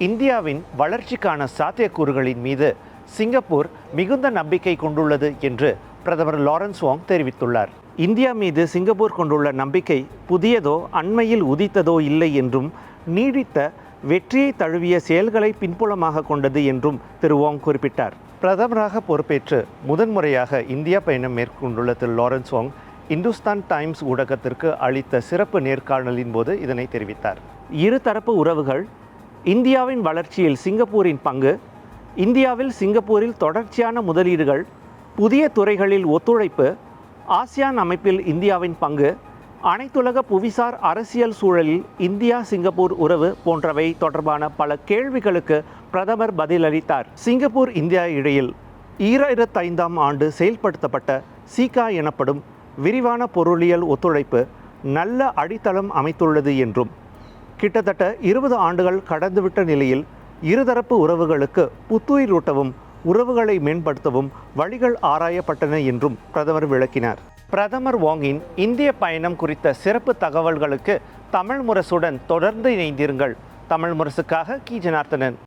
இந்தியாவின் வளர்ச்சிக்கான சாத்தியக்கூறுகளின் மீது சிங்கப்பூர் மிகுந்த நம்பிக்கை கொண்டுள்ளது என்று பிரதமர் லாரன்ஸ் வாங் தெரிவித்துள்ளார். இந்தியா மீது சிங்கப்பூர் கொண்டுள்ள நம்பிக்கை புதியதோ அண்மையில் உதித்ததோ இல்லை என்றும் நீடித்த வெற்றியை தழுவிய செயல்களை பின்புலமாக கொண்டது என்றும் திரு வாங் குறிப்பிட்டார். பிரதமராக பொறுப்பேற்று முதன்முறையாக இந்தியா பயணம் மேற்கொண்டுள்ள திரு லாரன்ஸ் வாங் இந்துஸ்தான் டைம்ஸ் ஊடகத்திற்கு அளித்த சிறப்பு நேர்காணலின் போது இதனை தெரிவித்தார். இருதரப்பு உறவுகள், இந்தியாவின் வளர்ச்சியில் சிங்கப்பூரின் பங்கு, இந்தியாவில் சிங்கப்பூரில் தொடர்ச்சியான முதலீடுகள், புதிய துறைகளில் ஒத்துழைப்பு, ஆசியான் அமைப்பில் இந்தியாவின் பங்கு, அனைத்துலக புவிசார் அரசியல் சூழலில் இந்தியா சிங்கப்பூர் உறவு போன்றவை தொடர்பான பல கேள்விகளுக்கு பிரதமர் பதிலளித்தார். சிங்கப்பூர் இந்தியா இடையில் 2005ஆம் ஆண்டு செயல்படுத்தப்பட்ட சீகா எனப்படும் விரிவான பொருளியல் ஒத்துழைப்பு நல்ல அடித்தளம் அமைத்துள்ளது என்றும், கிட்டத்தட்ட 20 ஆண்டுகள் கடந்துவிட்ட நிலையில் இருதரப்பு உறவுகளுக்கு புத்துயிரூட்டவும் உறவுகளை மேம்படுத்தவும் வழிகள் ஆராயப்பட்டன என்றும் பிரதமர் விளக்கினார். பிரதமர் வாங்கின் இந்திய பயணம் குறித்த சிறப்பு தகவல்களுக்கு தமிழ் முரசுடன் தொடர்ந்து இணைந்திருங்கள். தமிழ் முரசுக்காக கி ஜனார்த்தனன்.